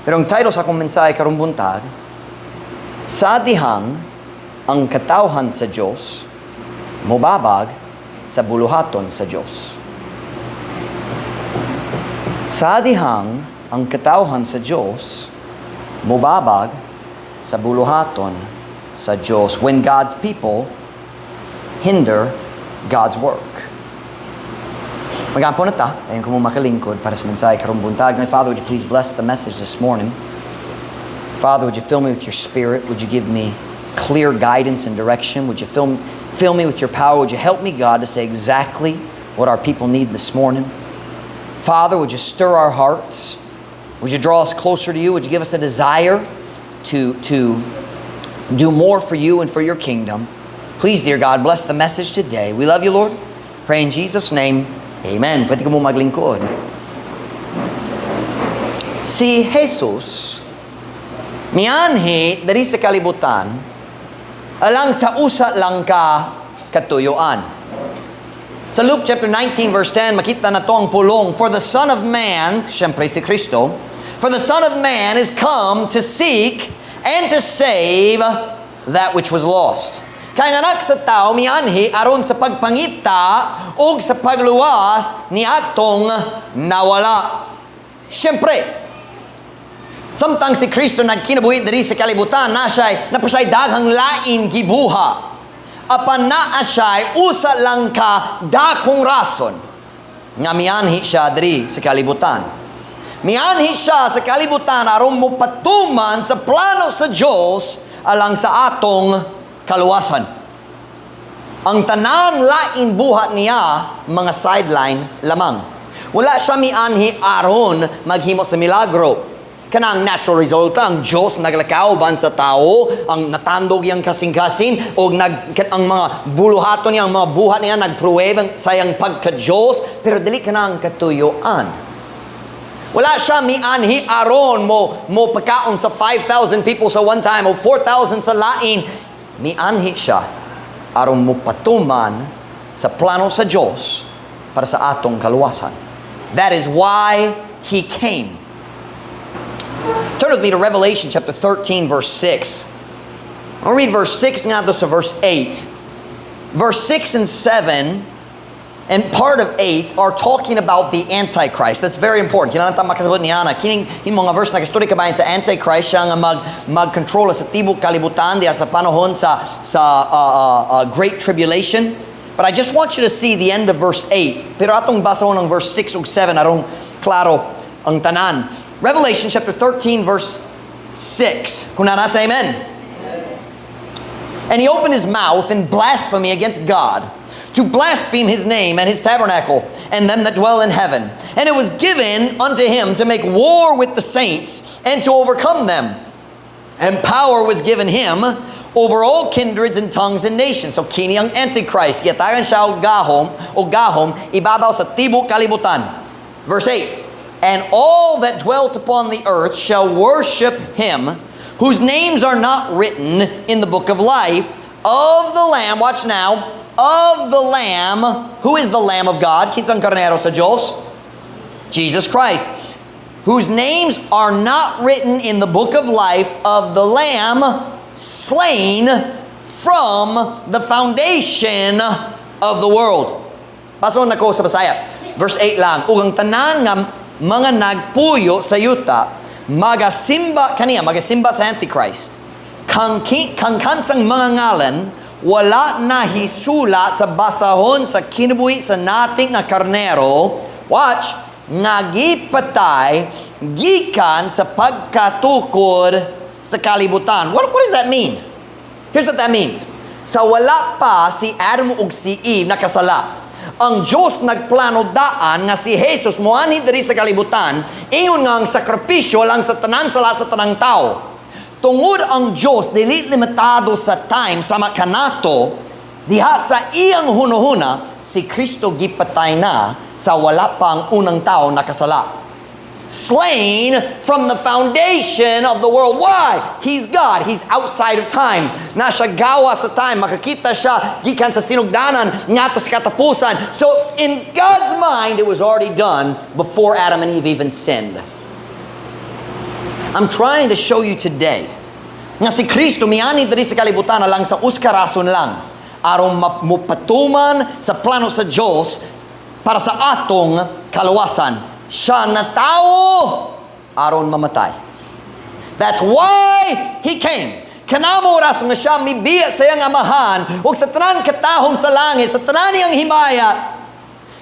Pero ang title sa akong mensahe karong buntag, sa Dihang ang katawhan sa Dios, mobabag sa buluhaton sa Dios. Sa Dihang ang katawhan sa Dios, mobabag sa buluhaton sa Dios. When God's people hinder God's work. Magampo na ta, ayun ko mo makalingkod para sa mensahe karong buntag. Now, Father, would you please bless the message this morning? Father, would you fill me with your spirit? Would you give me clear guidance and direction? Would you fill me with your power? Would you help me, God, to say exactly what our people need this morning? Father, would you stir our hearts? Would you draw us closer to you? Would you give us a desire to do more for you and for your kingdom? Please, dear God, bless the message today. We love you, Lord. Pray in Jesus' name. Amen. Pwede ko mo maglingkod. Si Jesus, mianhi dari sa kalibutan, alang sa usa lang ka katuyuan. Sa Luke chapter 19 verse 10, makita na to ang pulong. For the Son of Man, siyempre si Kristo, for the Son of Man is come to seek and to save that which was lost. Kaya anak sa tao mianhi aron sa pagpangita o sa pagluwas ni atong nawala. Siyempre, samtang si Kristo nagkinabuhi diri sa kalibutan, na siya'y daghang lain gibuha. Apan naa siya'y usa lang ka dakong rason nga mianhi siya diri sa kalibutan. Mianhi siya sa kalibutan aron mo patuman sa plano sa Dios alang sa atong kaluwasan. Ang tanan lain buhat niya mga sideline lamang. Wala siya mianhi aron maghimo sa milagro. Kanang natural result ang Diyos naglakaw ban sa tao, ang natandog yang kasing-kasing o ang mga buluhaton niya, ang mga buhat niya nagpruweba sayang pagka-Diyos, pero dili kanang katuyuan. Wala siya mianhi aron mo pagkaon sa 5,000 people sa one time o 4,000 sa lain. Mianhi siya aron mo patuman sa plano sa Diyos para sa atong kaluwasan. That is why He came. Turn with me to Revelation chapter 13 verse 6. I'll read verse 6 nga to sa verse 8. Verse 6 and 7 and part of 8 are talking about the Antichrist. That's very important. Kailangan tayo makasabot niya na kining mga verse na kasturi kabayan sa Antichrist siya nga mag-control sa tibok kalibutan diya sa panahon sa Great Tribulation. But I just want you to see the end of verse 8. Pero atong basahon ng verse 6 ug 7 arong klaro ang tanan. Revelation chapter 13 verse 6. Kung nasa amen. And he opened his mouth in blasphemy against God, to blaspheme his name and his tabernacle, and them that dwell in heaven. And it was given unto him to make war with the saints, and to overcome them. And power was given him over all kindreds and tongues and nations. So kini ang Antichrist, kiyatagan siya og gahom, ibabaw sa tibok kalibutan. Verse 8. And all that dwelt upon the earth shall worship him, whose names are not written in the book of life of the Lamb. Watch now. Of the Lamb. Who is the Lamb of God? Kinsang karnero sa Diyos? Jesus Christ. Whose names are not written in the book of life of the Lamb slain from the foundation of the world. Pason na ko sa Bisaya. Verse 8 lang. Ugang tanan nga mga nagpuyo sa yuta, magasimba sa Antichrist. Kang kansang mga ngalan, wala na hisula sa basahon sa kinabuhi sa nating nga karnero. Watch, nga gipatay gikan sa pagkatukod sa kalibutan. What does that mean? Here's what that means. Sa wala pa si Adam ug si Eve nakasala, ang Diyos nagplano daan nga si Jesus moanhi diri sa kalibutan, ingon nga ang sakripisyo lang sa tanan sala sa tanang tao. Tungod ang Diyos dili limitado sa time sama kanato, diha sa iyang hunahuna si Kristo gipatay na sa wala pang unang tao nakasala. Slain from the foundation of the world. Why? He's God. He's outside of time. Nasa gawa sa time. Makakita siya gikan sa sinugdanan nga to sa katapusan. So in God's mind, it was already done before Adam and Eve even sinned. I'm trying to show you today nga si Kristo miani diri sa kalibutan lang sa uskarason lang aron mapatuman sa plano sa Dios para sa atong kaluwasan. Siya na tao aron mamatay. That's why He came. Kanamo oras nga siya mibiya sa iyang amahan ug sa tanan katahom sa langit, sa tanan niyang himaya.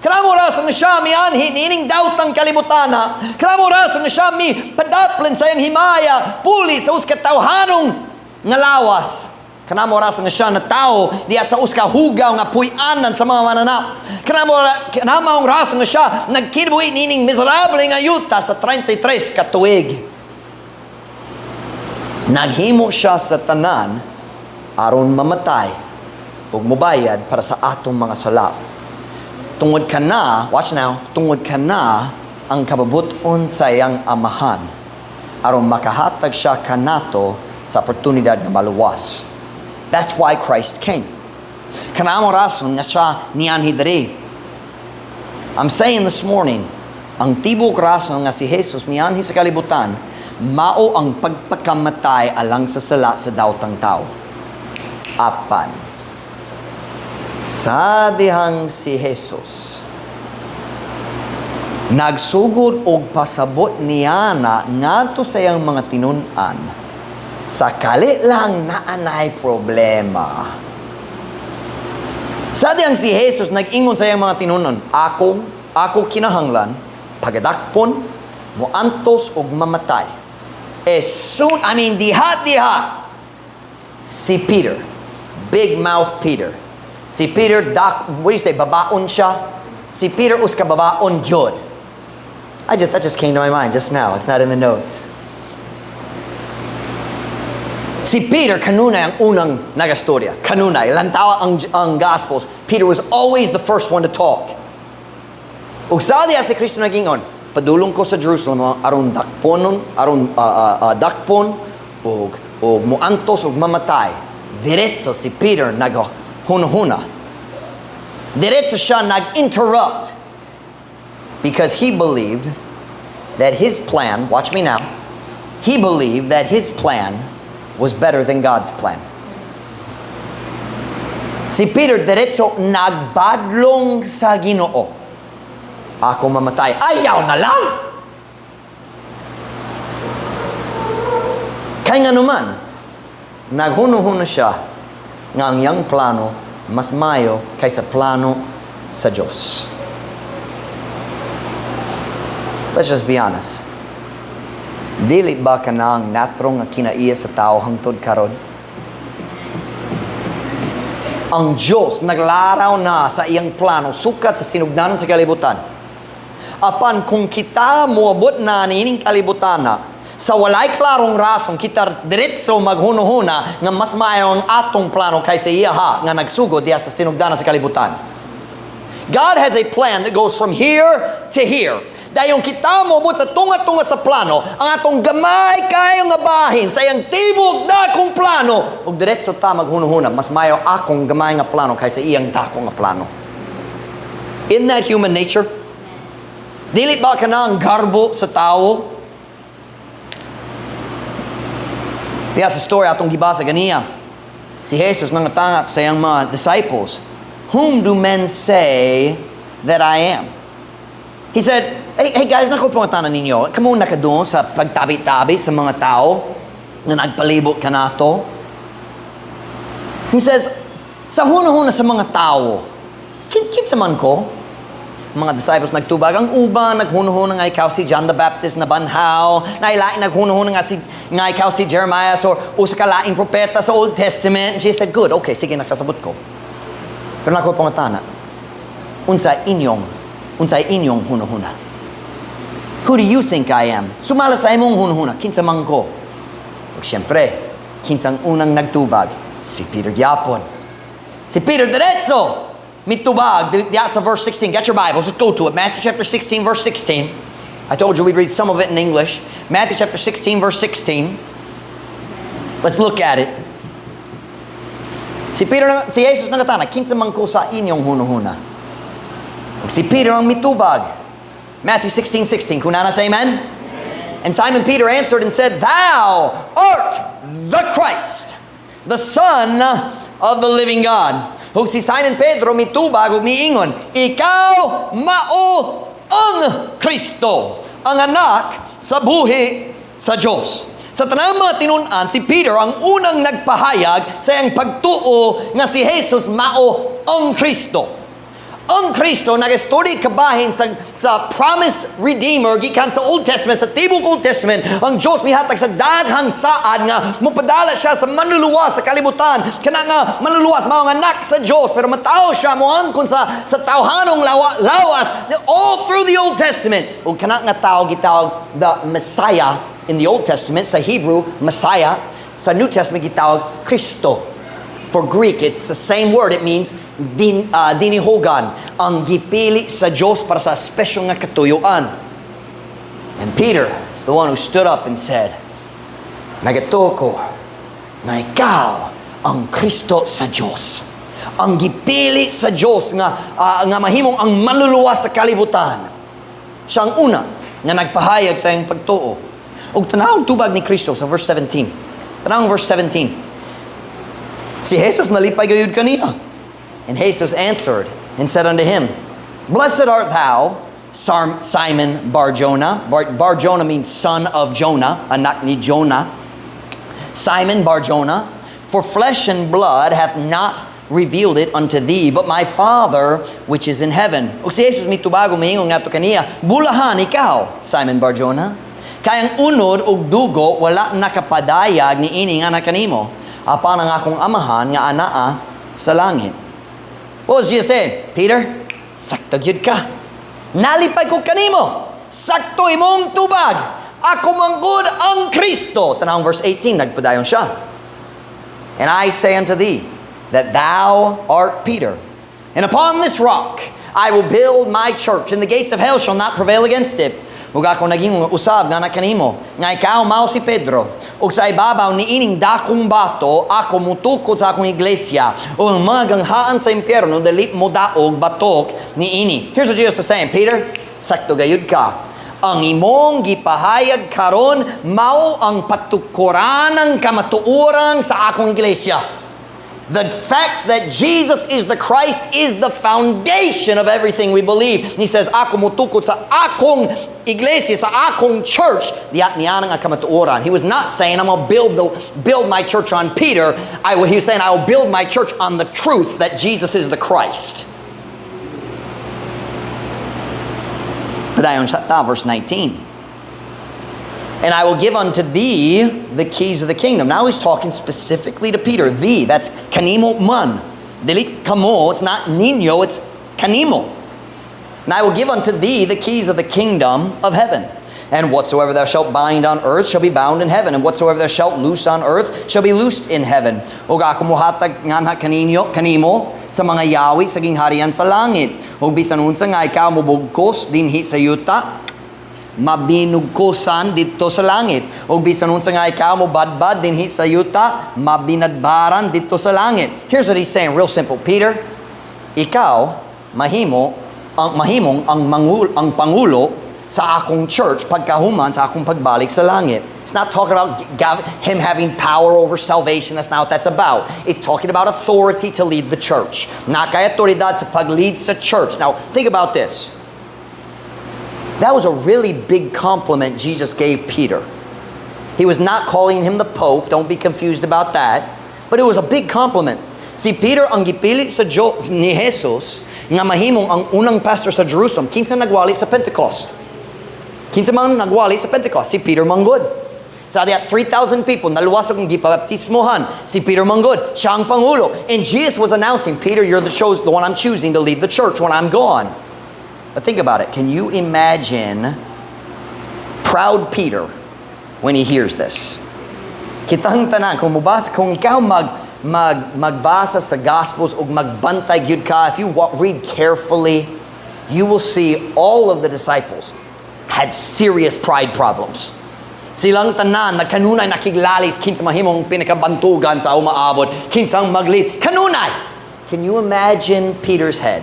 Kanamo oras nga siya mianhi nining daotang kalibutana. Kanamo oras nga siya mi padaplen sa iyang himaya, puli sa katawhanong nga lawas. Kanamo oras nga siya na tao diya sa uska hugaw nga puy-anan sa mga mananap. Kanamo oras nga siya nagkibuhi nining miserable nga yuta sa 33 ka tuig. Naghimo siya sa tanan aron mamatay ug mobayad para sa atong mga sala. Tungod ka na, watch now, tungod ka na ang kababuton sa iyang amahan aron makahatag siya kanato sa oportunidad na maluwas. That's why Christ came. Kanamo rason nga siya niyanhi diri. I'm saying this morning, ang tibok rason nga si Jesus miyanhi sa kalibutan, mao ang pagpakamatay alang sa sala sa daotang tao. Apan, sa dihang si Jesus, nagsugod og pasabot niya na ngadto sa iyang mga tinun-an, sa kali lang naanay problema. Sa dihang si Jesus, nag-ingon sa iyang mga tinun-an, ako kinahanglan, pagadakpon, muantos og mamatay. Diha. Si Peter, big mouth Peter. Si Peter, what do you say, babaon siya? Si Peter uska babaon gyud. That just came to my mind just now. It's not in the notes. Si Peter, kanunay ang unang nagastorya. Kanunay, lantawa ang Gospels. Peter was always the first one to talk. Ug sa diya si Kristo nagingon, padulong ko sa Jerusalem aron dakpon og muantos og mamatay. Diretso si Peter naghunahuna. Diretso siya nag-interrupt because he believed that his plan, watch me now, he believed that his plan was better than God's plan. Si Peter diretso nagbadlong sa Ginoo. Ako mamatay. Ayaw na lang! Kaya nga naman, naghuno-huno siya nga ang iyang plano mas mayo kaysa plano sa Diyos. Let's just be honest. Dili ba ka na ang natrong nga kinaiya sa tao hangtod karon? Ang Diyos naglaraw na sa iyang plano sukat sa sinugdanan sa kalibutan. Apan kung kita moabot na nining kalibutan na, sa walay klarong rason kita diretso maghuno-huna nga mas maayo ang atong plano kaysa iyaha nga nagsugod diya sa sinugdanan sa kalibutan. God has a plan that goes from here to here. Dayon kita moabot sa tunga-tunga sa plano, ang atong gamay kayo nga bahin sa iyang tibok dakong plano ug diretso ta maghuno-huna mas maayo akong gamay nga plano kaysa iyang dakong nga plano. Isn't that human nature? Dili ba ka na ang garbo sa tao? Kaya sa story atong gibasa ganiya, si Jesus nangatangat sa iyang mga disciples, "Whom do men say that I am?" He said, hey guys, nakupungatanan ninyo, kamo na ka doon sa pagtabi-tabi sa mga tao na nagpalibot ka na to? He says, sa huna-huna sa mga tao, kinsa man ko? Mga disciples nagtubag ang uban, naghuno-huno nga ikaw si John the Baptist na banhaw, nailain naghuno-huno nga ikaw si Jeremiah or usa ka laing propeta sa Old Testament. Jesus said, good, okay, sige, nakasabot ko. Pero nako pangatana, unsay inyong huno-huna? Who do you think I am? Sumala sa imong huno-huna, kinsa man ko? Ug syempre, kinsang unang nagtubag? Si Peter gyapon. Si Peter diretso mitubag diya sa verse 16. Get your Bibles. Let's go to it. Matthew chapter 16, verse 16. I told you we'd read some of it in English. Matthew chapter 16, verse 16. Let's look at it. Si Jesus nangatana, kinsa man ko sa inyong huno-huna? Si Peter ang mitubag. Matthew 16:16. Kunana sa amen? And Simon Peter answered and said, Thou art the Christ, the Son of the living God. Ug si Simon Pedro mitubag ug miingon, Ikaw mao ang Kristo, ang anak sa buhi sa Dios. Sa tanang mga tinun-an, si Peter ang unang nagpahayag sa iyang pagtuo nga si Jesus mao ang Kristo. Ang Kristo nag-story kabahin sa promised Redeemer gikan sa Old Testament, sa tibok Old Testament. Ang Diyos mihatag sa daghang saad nga mupadala siya sa manluluwas sa kalibutan. Kana nga manluluwas mga anak sa Diyos, pero matao siya moangkon sa tawhanong lawas all through the Old Testament. Ug kana nga tao gitawag the Messiah in the Old Testament, sa Hebrew Messiah, sa New Testament gitawag Kristo. For Greek, it's the same word. It means dinihogan, ang gipili sa Diyos para sa special nga katuyuan. And Peter is the one who stood up and said, Nagatuo ko na ikaw ang Kristo sa Diyos. Ang gipili sa Diyos nga mahimong ang manluluwas sa kalibutan. Siya ang una nga nagpahayag sa iyang pagtuo. Ug tanawang tubag ni Kristo sa verse 17. Tanawang verse 17. Si Jesus nalipay gayud kaniya. And Jesus answered and said unto him, Blessed art thou, Simon Bar-Jonah. Bar-Jonah means son of Jonah, anak ni Jonah. Simon Bar-Jonah, for flesh and blood hath not revealed it unto thee, but my Father which is in heaven. Ug si Jesus mitubago miingon ngadto kaniya, Bulahan ikaw, Simon Bar-Jonah. Kayang unod ug dugo wala nakapadayag ni ini nga nakanimo. Apan ang akong amahan nga anaa sa langit. What was Jesus saying? Peter, sakto gyud ka. Nalipay ko kanimo. Sakto imong tubag. Ako manggod ang Kristo. Tanahong verse 18, nagpadayon siya. And I say unto thee, that thou art Peter. And upon this rock I will build my church, and the gates of hell shall not prevail against it. Ug ako naging usab nga nakanimo, nga ikaw mao si Pedro. Ug sa ibabaw ni ining dakong bato, ako mutukod sa akong iglesia. Ug ang mga ganghaan sa impyerno dili mo daog batok ni ini. Here's what Jesus is saying, Peter, sakto gayud ka. Ang imong gipahayag karon mao ang patukuran ng kamatuoran sa akong iglesia. The fact that Jesus is the Christ is the foundation of everything we believe. He says, ako mutukod sa akong iglesia, sa akong church. Diat niya ang kamatuoran. He was not saying, I'm going to build my church on Peter. He was saying, I will build my church on the truth that Jesus is the Christ. Padayon siya, verse 19. And I will give unto thee the keys of the kingdom. Now he's talking specifically to Peter. Thee, that's kanimo man. Dili kamo, it's not niño, it's kanimo. And I will give unto thee the keys of the kingdom of heaven. And whatsoever thou shalt bind on earth shall be bound in heaven. And whatsoever thou shalt loose on earth shall be loosed in heaven. Ug ako muhatag nganha kanimo sa mga yawi sa gingharian sa langit. Ug bisan unsa nga ikaw mubugkos dinhi sa yuta, mabinugkosan dito sa langit. O bisan unsa nga ikaw mo badbad dinhi sa yuta, mabinadbaran dito sa langit. Here's what he's saying, real simple. Peter, ikaw mahimong ang pangulo sa akong church pagkahuman sa akong pagbalik sa langit. It's not talking about him having power over salvation. That's not what that's about. It's talking about authority to lead the church. Na kay autoridad sa paglead sa church. Now, think about this. That was a really big compliment Jesus gave Peter. He was not calling him the Pope. Don't be confused about that. But it was a big compliment. Si Peter ang gipili sa Diyos ni Jesus nga mahimong ang unang pastor sa Jerusalem. Kinsa nagwali sa Pentecost? Kinsa man nagwali sa Pentecost? Si Peter manggod. Sa diat 3,000 people naluwasog ng gipabaptismohan. Si Peter manggod. Siya ang pangulo. And Jesus was announcing, Peter, you're the one I'm choosing to lead the church when I'm gone. But think about it. Can you imagine proud Peter when he hears this? Kitang tanan, kung ikaw magbasa sa Gospels o magbantay gyud ka, if you read carefully, you will see all of the disciples had serious pride problems. Silang tanan, kanunay nakiglalis, kinsa mahimong pinakabantugan sa umaabot, kinsang maglid, kanunay! Can you imagine Peter's head?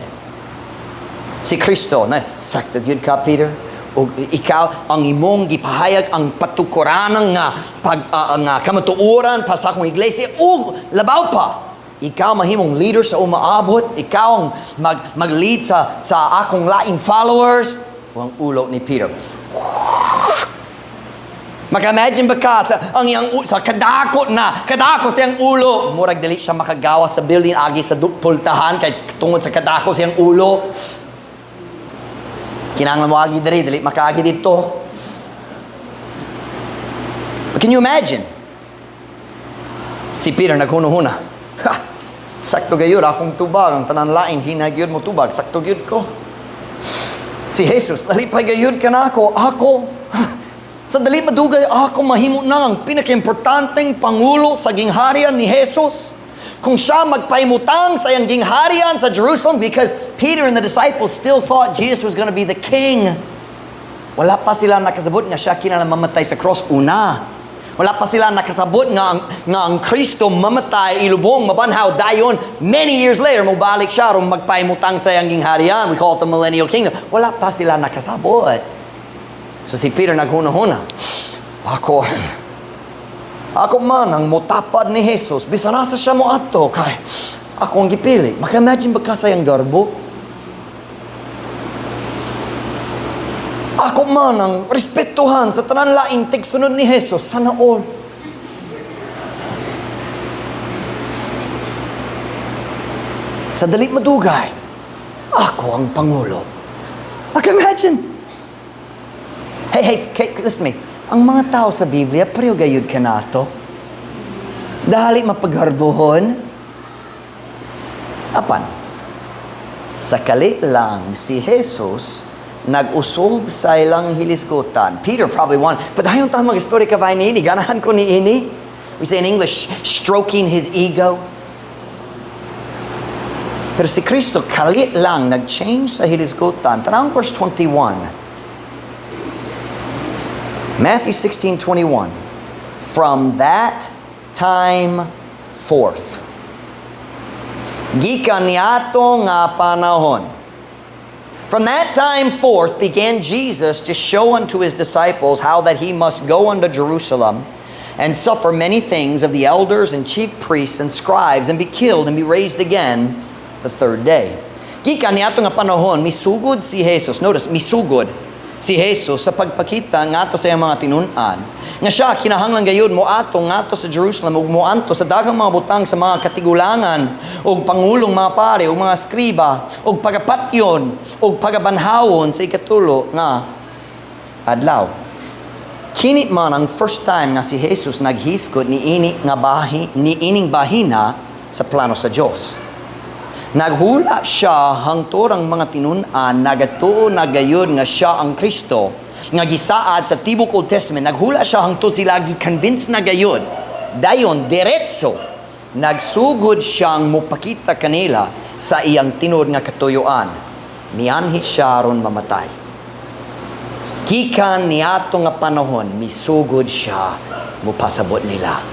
Si Kristo, na sakto gyud ka, Peter. o ikaw ang imong gipahayag ang patukuran nga nga kamatuoran para sa akong iglesia ug labaw pa ikaw mahimong leader sa umaabot, ikaw ang mag-lead sa akong lain followers. Ang ulo ni Peter. Maka-imagine ba ka sa kadako sa iyang ulo. Murag dali siya makagawa sa building agi sa pultahan kay tungod sa kadako sa iyang ulo. Kinahanglan mo agi dali makaagi dito. But can you imagine? Si Peter naghuna-huna. Sakto gayud akong tubag ang tanan lain hinagyud mo tubag sakto gyud ko. Si Jesus dali pa gayud kanako ako sa dali madugay ako mahimo na ang pinakaimportanteng pangulo sa gingharian ni Jesus kung siya magpaimutang sa iyang gingharian sa Jerusalem, because Peter and the disciples still thought Jesus was going to be the king. Wala pa sila nakasabot nga siya kinahanglan mamatay sa cross una. Wala pa sila nakasabot nga ang Kristo mamatay, ilubong, mabanhaw, dayon. Many years later, mabalik siya ron magpaimutang sa iyang gingharian. We call it the millennial kingdom. Wala pa sila nakasabot. So si Peter naghuna-huna. Ako man ang mutapad ni Jesus. Bisan nasa siya mo ato. Kay ako ang gipili. Maka-imagine ba ka sa iyang garbo? Ako man ang respetuhan sa tanan laing tigsunod ni Jesus. Sana all. Sa dalit madugay, ako ang Pangulo. Maka-imagine. Hey, listen to me. Ang mga tao sa Biblia, pareho gayud ka na to. Dahil mapagharbohon. Apan, sakali lang si Jesus nag-usob sa ilang hilisgutan. Peter probably won. But dayon ta mag-story ka ba ini? Ganahan ko ni ini. We say in English, stroking his ego. Pero si Kristo kalit lang nag-change sa hilisgutan. Tanang verse 21. Matthew 16:21. From that time forth. Gikan niato nga panahon. From that time forth began Jesus to show unto his disciples how that he must go unto Jerusalem and suffer many things of the elders and chief priests and scribes and be killed and be raised again the third day. Gikan niato nga panahon, misugod si Jesus. Notice, misugod si Jesus sa pagpakita ngato sa iyang mga tinunan. Nga siya, kinahanglan gayud mo ato ngato sa Jerusalem ug mo anto sa daghang mga butang sa mga katigulangan ug pangulong mga pare ug mga skriba ug pagapatyon ug pagabanhawon sa ikatulo nga adlaw. Kini man ang first time nga si Jesus naghiskot ni ining bahina sa plano sa Dios. Naghula siya hangtod ang mga tinunan nagatuo na gayud nga siya ang Kristo nga gisaad sa tibok Old Testament. Naghula siya hangtod sila gi-convince na gayud. Dayon diretso nagsugod siyang mupakita kanila sa iyang tinud nga katuyuan. Mianhi siya ron mamatay. Gikan niadto nga panahon misugod siya mupasabot nila.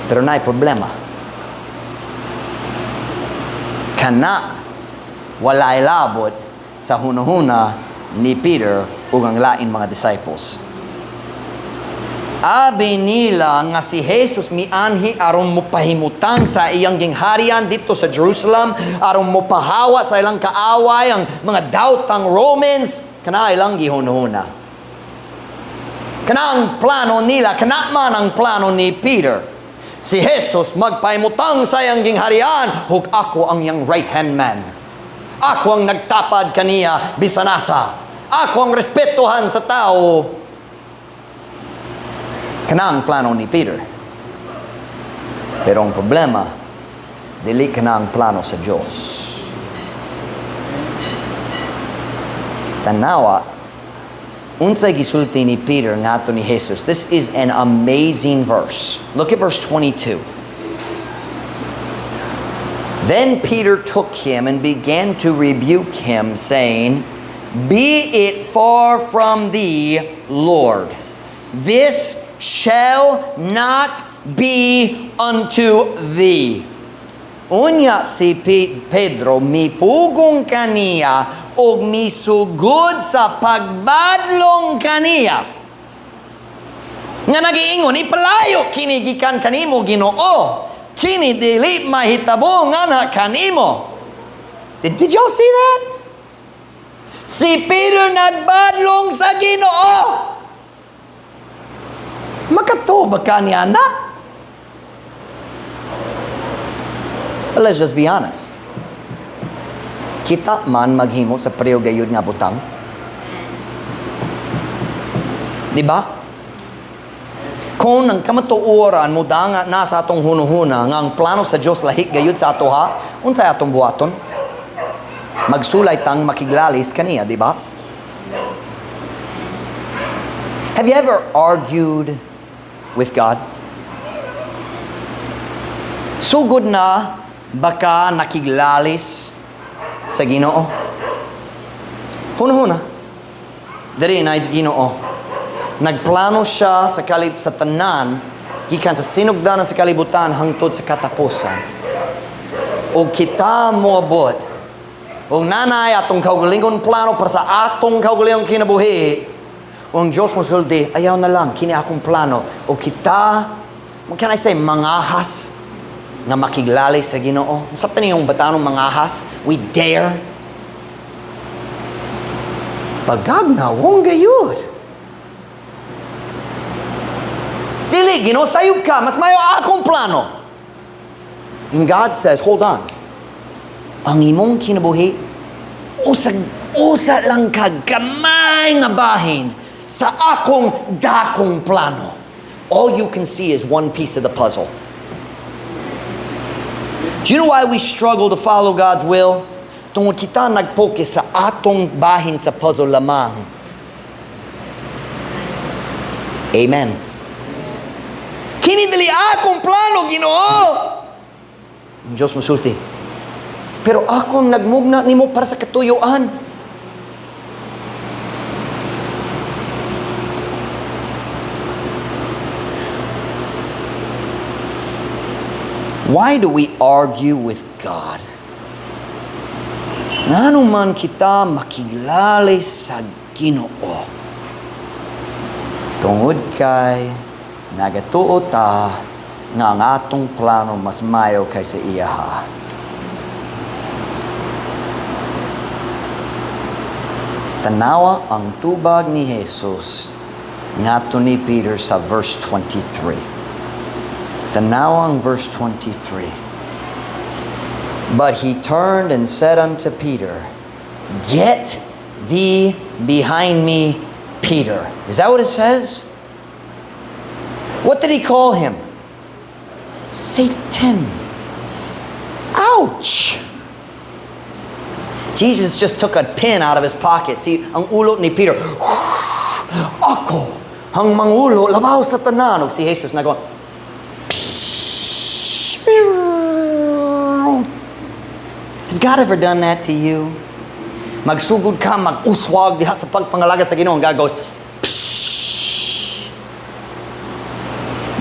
Pero naay problema. Kana walay labot sa hunahuna ni Peter ug ang lain mga disciples. Abi nila nga si Jesus mianhi aron mopahimutang sa iyang gingharian dito sa Jerusalem, aron mopahawa sa ilang kaaway ang mga daotang Romans. Kana ilang gihunahuna. Kana ang plano nila, kana man ang plano ni Peter. Si Jesus magpaimutang sa iyang gingharian, hug ako ang iyang right-hand man. Ako ang nagtapad kaniya bisanasa. Ako ang respetuhan sa tao. Kana ang plano ni Peter. Pero ang problema, dili kana ang plano sa Diyos. Tanawa, unsay gisulti ni Peter ngato ni Jesus. This is an amazing verse. Look at verse 22. Then Peter took him and began to rebuke him, saying, Be it far from thee, Lord. This shall not be unto thee. Unya si Pedro, mipugong kaniya, og misugod sa pagbadlong kaniya. Nga nagiingon, ipalayo kini gikan kanimo Ginoo. Kini dili mahitabo nga na kanimo. Did y'all see that? Si Peter nagbadlong sa Ginoo. Makatuba ka niya na? Let's just be honest. Kita man maghimo sa pareho gayud nga butang. Di ba? Kung ang kamatuoran mo danga na sa atong hunuhuna nga ang plano sa Dios lahik gayud sa ato ha, unsay atong buhaton? Magsulay tang makiglalis kaniya, di ba? Have you ever argued with God? Sugod na baka nakiglalis sa Ginoo? Huna-huna. Diri na Ginoo. Nagplano siya sa sa tanan gikan sa sinugdanan sa kalibutan hangtod sa katapusan. O kita moabot. O nanay atong kaugalingon plano para sa atong kaugalingong kinabuhi. O ang Diyos mo sulti, ayaw na lang kini akong plano. O kita, what can I say, mangahas nga makiglalis sa Ginoo. Nasabtan niyo yung batanong mangahas? We dare. Pagagna, wong gayud. Dili, Ginoo, sayop ka. Mas mayo akong plano. And God says, hold on. Ang imong kinabuhi, usa lang ka gamay nga bahin sa akong dakong plano. All you can see is one piece of the puzzle. Do you know why we struggle to follow God's will? Tungod kita nag-focus sa atong bahin sa puzzle lamang. Amen. Kini dili akong plano, Ginoo. Ang Diyos musulti. Pero akong nagmugna nimo para sa katuyuan. Why do we argue with God? Ngano man kita makiglalis sa Ginoo? Tungod kay nagatuo ta nga ang atong plano mas mayo kaysa iyaha. Tanawa ang tubag ni Jesus ngadto ni Peter sa verse 23. Tanawa ang verse 23. But he turned and said unto Peter, Get thee behind me, Peter. Is that what it says? What did he call him? Satan. Ouch! Jesus just took a pin out of his pocket. See, ang ulo ni Peter, ako, ang mangulo, labaw sa tanan. Si Jesus na go, has God ever done that to you? Magsugod ka, mag-uswag diha sa pagpangalaga sa Ginoo. God goes,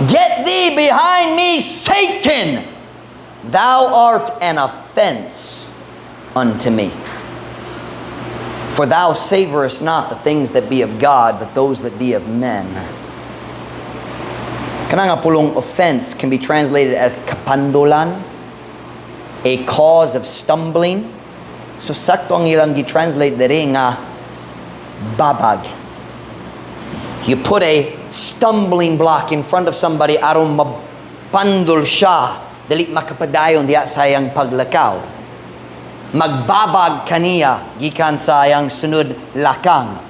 Get thee behind me, Satan! Thou art an offense unto me. For thou savorest not the things that be of God, but those that be of men. Kanang pulong offense can be translated as kapandulan, a cause of stumbling. So sakto ang ilang gi-translate diri nga babag. You put a stumbling block in front of somebody aron mapandol siya, dili makapadayon diya sayang paglakaw. Magbabag kaniya gikan sayang sunod lakang.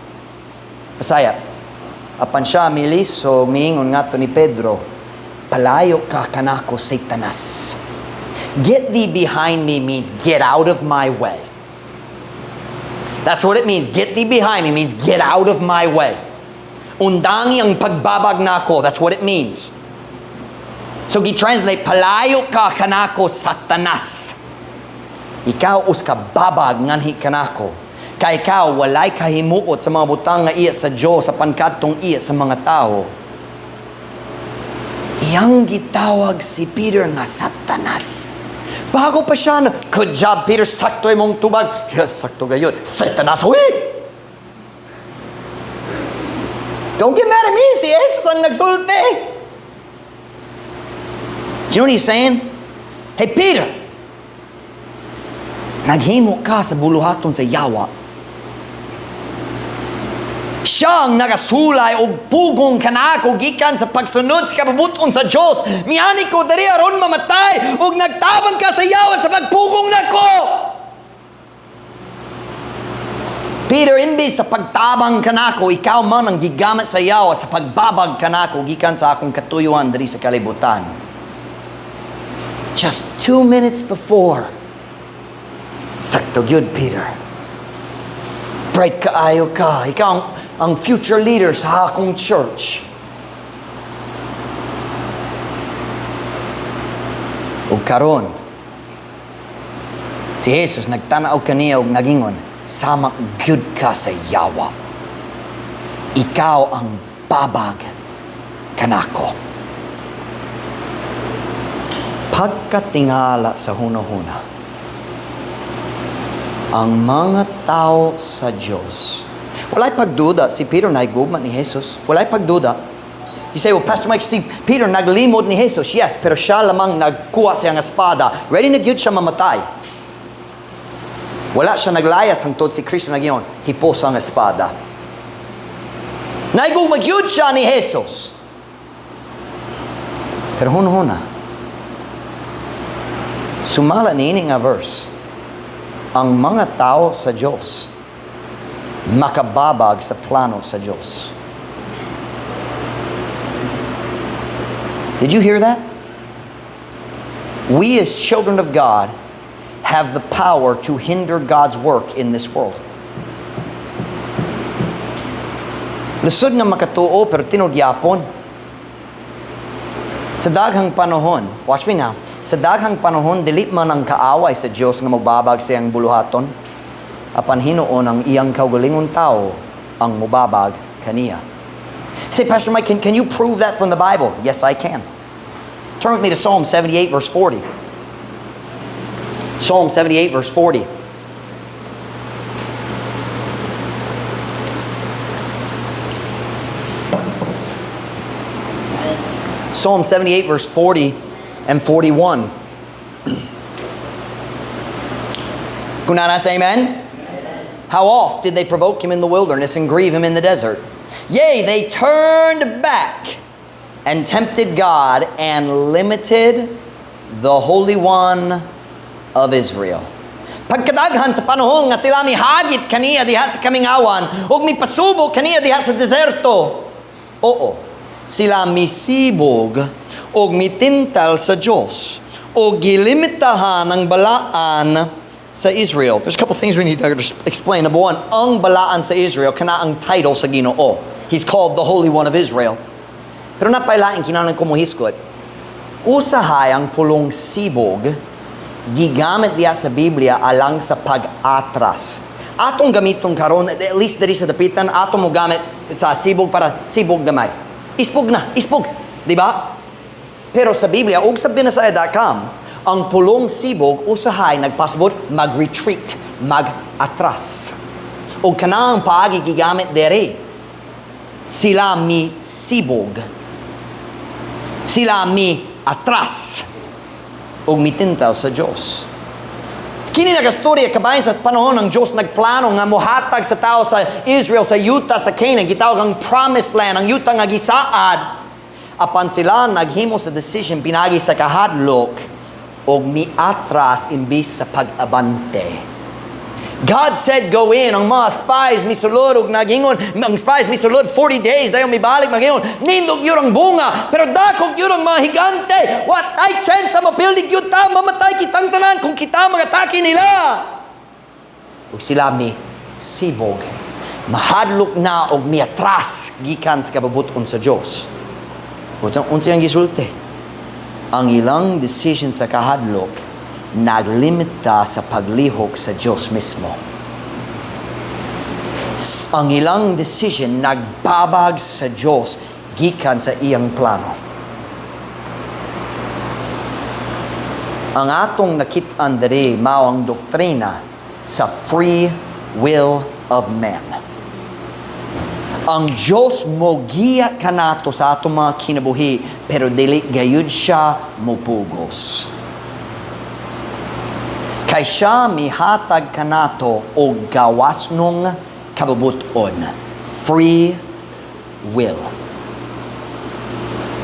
Pasaya. Apan siya milis so miingon ngadto ni Pedro, palayo ka kanako Satanas. Get thee behind me means get out of my way. That's what it means. Get thee behind me means get out of my way. Undangi ang pagbabag nako. That's what it means. So gi-translate, palayo ka kanako Satanas. Ikaw uska babag nganhi kanako. Kay ikaw walay kahimuot sa mga butang nga iya sa Dios sa pankadtong iya sa mga tao. Iyang gitawag si Peter nga Satanas. Bago pa siya na, good job, Peter, sakto mong tubag. Yes, sakto gayon. Satanas, huy! Don't get mad at me. Si Jesus ang nagsulti. Do you know what he's saying? Hey, Peter, naghimo ka sa buluhaton sa yawa. Siya ang nagasulay og pugong kanako gikan sa pagsunod sa kabubuton sa Dios. Miani ko diri aron mamatay og nagtabang ka sa yawa sa pagpugong nako. Peter, imbis sa pagtabang kanako, ikaw man ang gigamit sa yawa sa pagbabag kanako gikan sa akong katuyuan diri sa kalibutan. Just 2 minutes before, sakto gyud, Peter. Bright kaayo ka. Ikaw ang future leader sa akong church. Ug karon, si Jesus nagtanaw kaniya og nagingon, sama gyud ka sa yawa. Ikaw ang babag kanako. Pagkatingala sa hunahuna, ang mga tao sa Diyos, walay pagduda si Peter na igugma ni Jesus. Walay pagduda. You say, well, Pastor Mike, si Peter naglimod ni Jesus. Yes, pero siya lamang nagkuha siyang espada. Ready na gyud siya mamatay. Wala siya naglayas hangtod si Kristo nagyon hipos ang espada. Naigugma gyud siya ni Jesus. Pero hunahuna, sumala niini nga verse, ang mga tao sa Diyos makababag sa plano sa Diyos. Did you hear that? We as children of God have the power to hinder God's work in this world. Lusod nga makatuo pero tinudyapon. Sa daghang panahon, watch me now, sa daghang panahon, dili man ang kaaway sa Diyos nga mobabag siyang buluhaton. Apan hinuon ang iyang kaugalingon tao ang mobabag kaniya. Say, Pastor Mike, can you prove that from the Bible? Yes, I can. Turn with me to Psalm 78, verse 40. Psalm 78, verse 40. Psalm 78, verse 40 and 41. Kunana say amen? How oft did they provoke him in the wilderness and grieve him in the desert? Yea, they turned back and tempted God and limited the Holy One of Israel. Pagkadaghan sa panahon nga sila mihagit kaniya diha sa kamingawan ug mipasubo kaniya diha sa deserto. Oo, sila misibog ug mitintal sa Dios ug gilimitahan ang balaan sa Israel. There's a couple things we need to explain. Number one, ang balaan sa Israel kana ang title sa Ginoo. He's called the Holy One of Israel. Pero napailaing kinahanglan ko mohiskot. Usahay ang pulong sibog gigamit diya sa Biblia alang sa pag-atras. Atong gamitong karon, at least diri sa dapitan, atong mo gamit sa sibog para sibog gamay. Ispog na, ispog. Di ba? Pero sa Biblia, ug sa binasaya.com, ang pulong sibog usahay nagpasabot mag-retreat, mag-atras. Ug kanang paagi gigamit dere. Sila mi sibog. Sila mi atras. Ug mitintal sa Dios. Kini nagastorya kabayan sa panahon ng Diyos nagplano nga mohatag sa tao sa Israel, sa Yuta, sa Canaan, gitawag ang promised land, ang Yuta nga gisaad. Apan sila naghimo sa decision pinagi sa kahadlok og miatras imbis sa pag-abante. God said go in. Ang mga spies misulod og naghingon, ang spies misulod 40 days dayon mibalik maghingon nindog yun ang bunga pero dakog yun ang mga higante. What I chance sa mapildig yun ta mamatay kitang tanan kung kita magatake nila. Ug sila mi sibog mahadlok na og miatras gikan sa kababuton sa Dios. Unsa ang gisulti? Ang ilang decision sa kahadlok naglimita sa paglihok sa Diyos mismo. Ang ilang decision nagbabag sa Diyos gikan sa iyang plano. Ang atong nakit-an diri mao ang doktrina sa free will of man. Ang Diyos mogiya kanato sa atong mga kinabuhi, pero dili gayud siya mupugos. Kay siya mihatag kanato og gawasnong kabubuton, free will.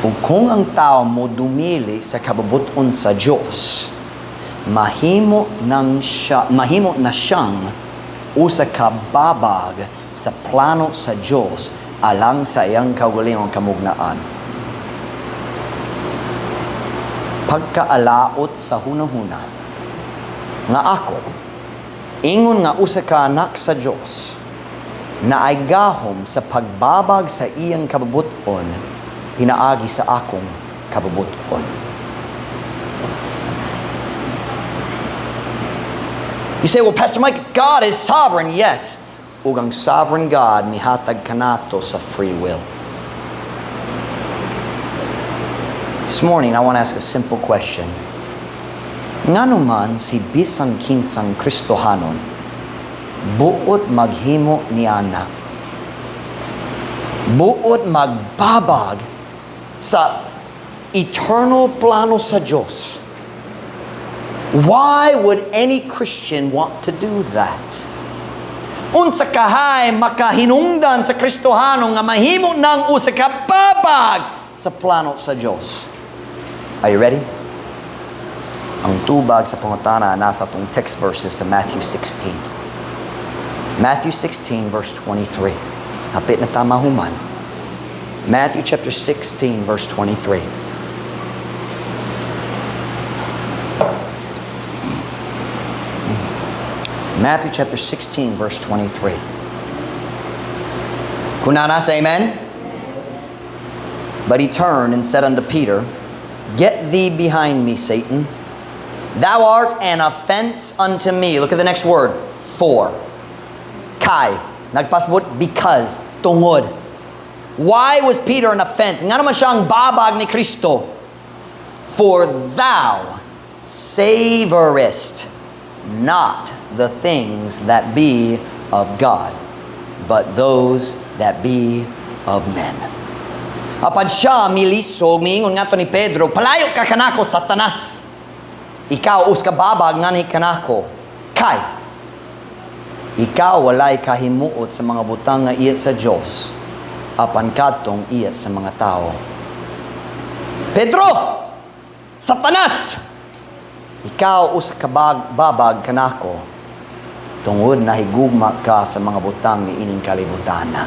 Ug kung ang tao mo dumili sa kabubuton sa Dios, mahimo na siyang usa ka babag sa plano sa Dios alang sa iyang kaugalingong kamugnaan. Pagkaalaot sa hunahuna nga ako ingon nga usa ka anak sa Dios na ay gahom sa pagbabag sa iyang kabubuton pinaagi sa akong kabubuton. You say, well, Pastor Mike, God is sovereign. Yes. Ug ang sovereign God mihatag kanato sa free will. This morning, I want to ask a simple question. Ngano man si bisang kinsang Kristohanon buot maghimo niana, buot magbabag sa eternal plano sa Diyos. Why would any Christian want to do that? Unsa kahay makahinungdan sa Kristohano nga mahimo ng usa ka babag sa plano sa Diyos? Are you ready? Ang tubag sa pangutana nasa tong text verses sa Matthew 16. Matthew 16 verse 23. Hapit na tamahuman. Matthew chapter 16 verse 23. Matthew chapter 16 verse 23. Kunana say amen? But he turned and said unto Peter, Get thee behind me, Satan. Thou art an offense unto me. Look at the next word. For. Kai. Nagpasabot because. Tungod. Why was Peter an offense? Nga naman siya ang babag ni Kristo. For thou savorest not the things that be of God, but those that be of men. Apan siya milisog, miingon nga to ni Pedro, Palayo ka kanako, Satanas. Ikaw uska babag nga ni kanako. Kay, ikaw walay kahimuot sa mga butang nga iya sa Diyos, apan katong iya sa mga tao. Pedro! Satanas! Ikaw usa ka babag kanako, tungod na higugma ka sa mga butang ni ining kalibutana.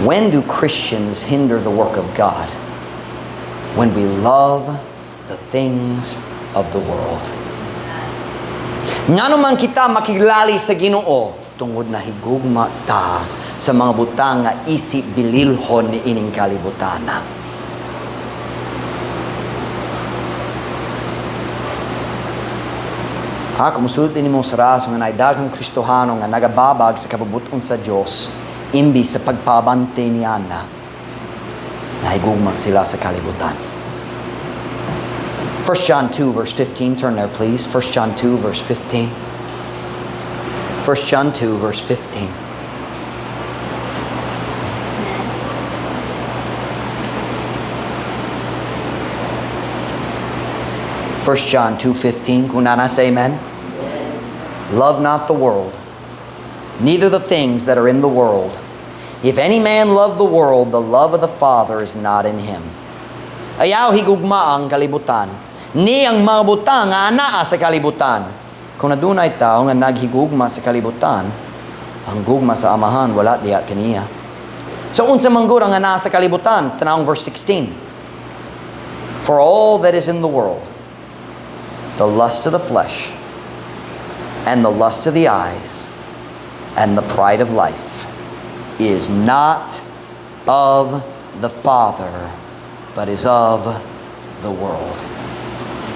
When do Christians hinder the work of God? When we love the things of the world. Ngano man kita makilali sa Ginoo, tungod na higugma ta sa mga butang nga isip bililhon ni ining kalibutana. Kumusulot din mo sa raso nga naidaghang Kristohano nga nagababag sa kabubuton sa Dios imbis sa pagpabante niya na nahigugma sila sa kalibutan. 1 John 2 verse 15, turn there please. 1 John 2 verse 15. 1 John 2 verse 15. First John 2:15. Kung nana say amen. Love not the world, neither the things that are in the world. If any man love the world, the love of the Father is not in him. Ayaw higugma ang kalibutan, ni ang mga butang nga anaa sa kalibutan. Kung nadunay tao nga naghigugma sa kalibutan, ang gugma sa amahan wala diya kaniya. So unsa man gud ang anaa sa kalibutan? Tanawang verse 16. For all that is in the world, the lust of the flesh, and the lust of the eyes, and the pride of life, is not of the Father, but is of the world.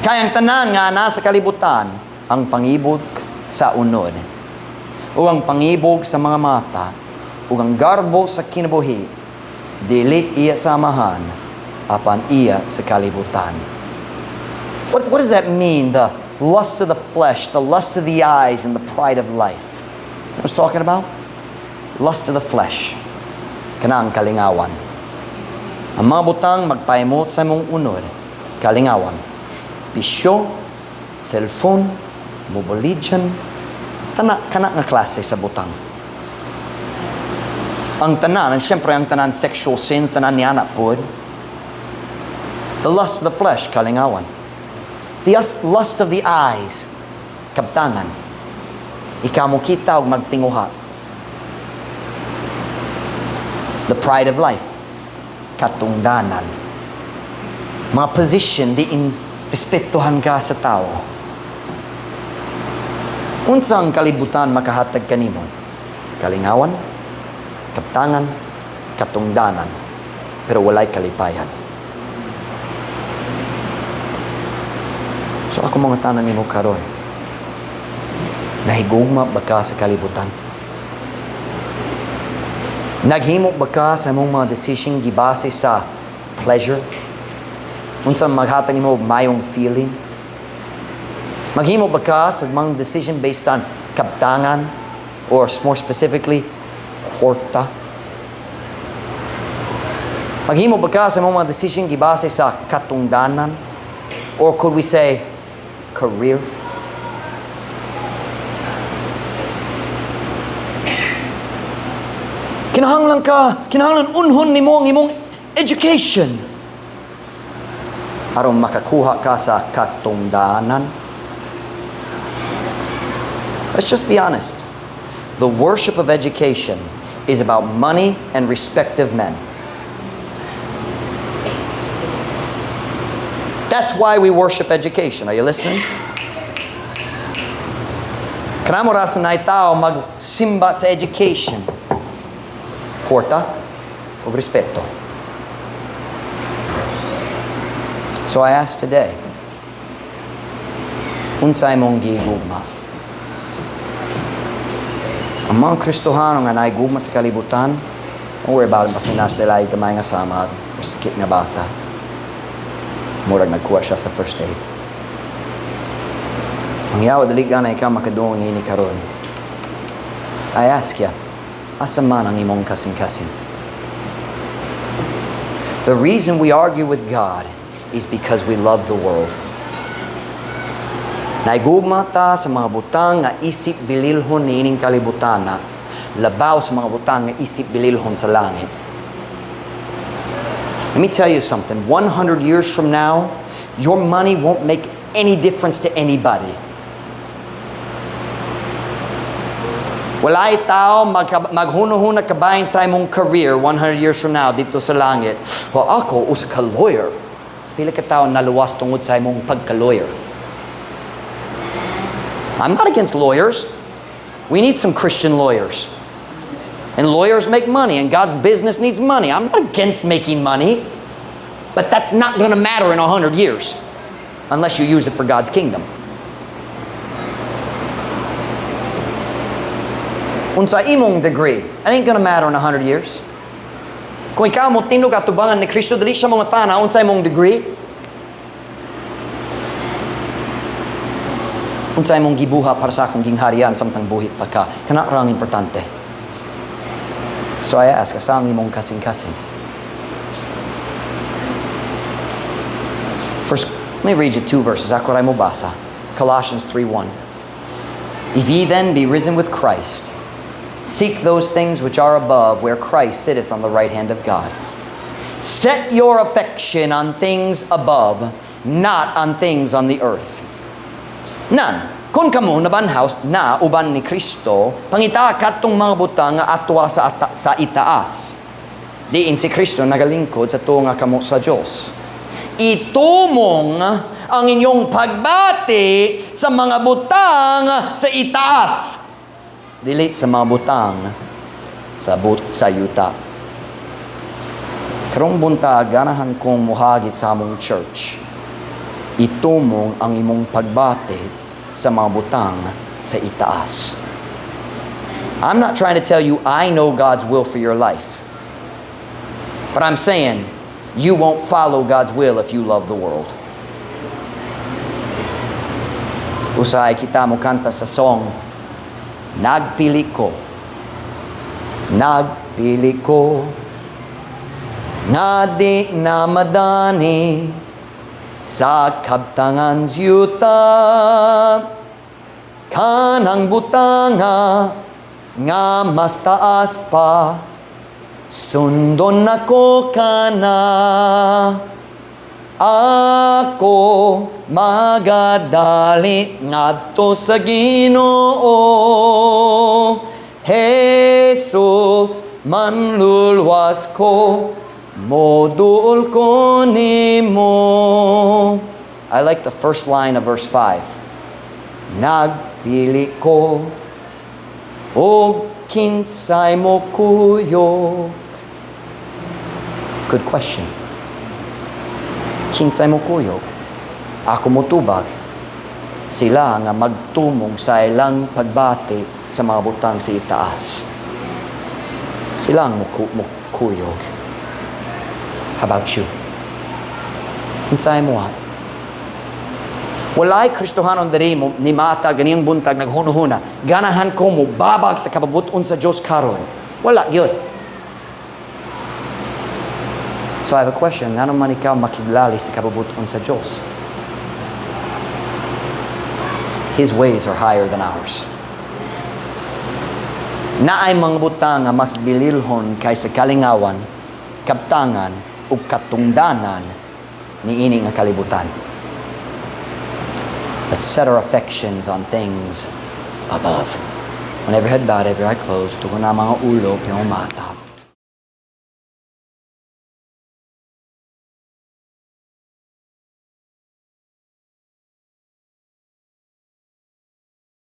Kaya ang tanan nga nasa kalibutan, ang pangibog sa unod, o ang pangibog sa mga mata, o ang garbo sa kinabuhi, dili iya samahan, apan iya sa kalibutan. What does that mean? The lust of the flesh, the lust of the eyes, and the pride of life. You know what I was talking about? Lust of the flesh. Kanang kalingawan. Ang mga butang magpaimot sa mong unod. Kalingawan. Bisyo, cellphone, mobilisyon, kana nga klase sa butang. Ang tanan, siyempre ang tanan sexual sins, tanan niya na pod. The lust of the flesh, kalingawan. The lust of the eyes, kabtangan. Ikaw mo kita o magtinguha. The pride of life, katungdanan. Mga position, di in respetuhan ka sa tao. Unsang kalibutan makahatag kanimo? Kalingawan, kaptangan, katungdanan, pero walay kalipayan. So ako mga tanan nimo karon, nahigugma ba ka sa kalibutan? Naghimo ba ka sa mong mga decision gibase sa pleasure? Unsang maghatag nimo og mayong feeling? Maghimo ba ka sa mga decision based on kaptangan, or more specifically, kwarta? Maghimo ba ka sa mga decision gibase sa katungdanan, or could we say career? Kinahanglan unhon nimo ang imong education aron makakuha ka sa katungdanan. Let's just be honest. The worship of education is about money and respect of men. That's why we worship education. Are you listening? Kanamo rason na tao magsimba sa education. Kwarta o respeto. So I ask today, unsay mong gigugma? Ang mga Kristohano nga naigugma sa kalibutan, don't worry about it, pasinas nila ay gamay nga samad, or sakit nga bata. Murag nagkuha siya sa first aid. Ang yawa daligan na ikaw makadungong ini karon. I ask ya, asa man ang imong kasing-kasing? The reason we argue with God is because we love the world. Naigugma ta sa mga butang nga isip bililhon ni ining kalibutan na labaw sa mga butang nga isip bililhon sa langit. Let me tell you something. 100 years from now, your money won't make any difference to anybody. Walay tao maghuno-huna kabahin sa imong career 100 years from now dito sa langit. Well, ako usa ka lawyer. Pila ka tao naluwas tungod sa imong pagka-lawyer. I'm not against lawyers. We need some Christian lawyers. And lawyers make money, and God's business needs money. I'm not against making money, but that's not going to matter in 100 years unless you use it for God's kingdom. Unsa imong degree, it ain't going to matter in 100 years. Kung ikaw mo tindog atubangan ni Kristo, dali siya mga tana, unsa imong degree? Unsa imong gibuha para sa akong gingharian samtang buhi pa ka? Kana rang importante. So I ask, asa ang imong kasing-kasing? First, let me read you 2 verses. Ako ray mo basa. Colossians 3:1. If ye then be risen with Christ, seek those things which are above, where Christ sitteth on the right hand of God. Set your affection on things above, not on things on the earth. Nan, kung kamo nabanhaw na uban ni Kristo, pangita katong mga butang nga atwa sa itaas. Diin si Kristo nagalingkod sa tuwa nga kamo sa Dios. Itumong ang inyong pagbati sa mga butang sa itaas. Dili sa mga butang sa yuta. Karong buntag ganahan kong muhagit sa among church. Itumong ang imong pagbati sa mga butang sa itaas. I'm not trying to tell you I know God's will for your life. But I'm saying you won't follow God's will if you love the world. Usahay kita mo kanta sa song, nagpili ko, nga di na madani sa kabtangan siyuta, kanang butanga nga mas taas pa, sundon ako kana. Ako magadali ngadto sa Ginoo, Jesus manluluwas ko, moduol ko nimo. I like the first line of verse 5. Nagpili ko o kinsay mo kuyok. Good question. Kinsay mo kuyog, ako mo tubag, sila nga magtumong sa ilang pagbati sa mga butang sa itaas. Sila ang kuyog. How about you? Kinsay mo ha? Walay Kristohanon diri mo ni mata ganiyang buntag naghuno-huna. Ganahan ko mo babag sa kapabuton sa Dios karon. Wala gyud. So I have a question, nga naman ikaw makiglali sa kapabuton sa Diyos? His ways are higher than ours. Naay mga butang nga mas bililhon kaysa kalingawan, kabtangan, ug katungdanan ni ini nga kalibutan. Let's set our affections on things above. When every head bowed, every eye closed, tugon na mga ulo, mga mata.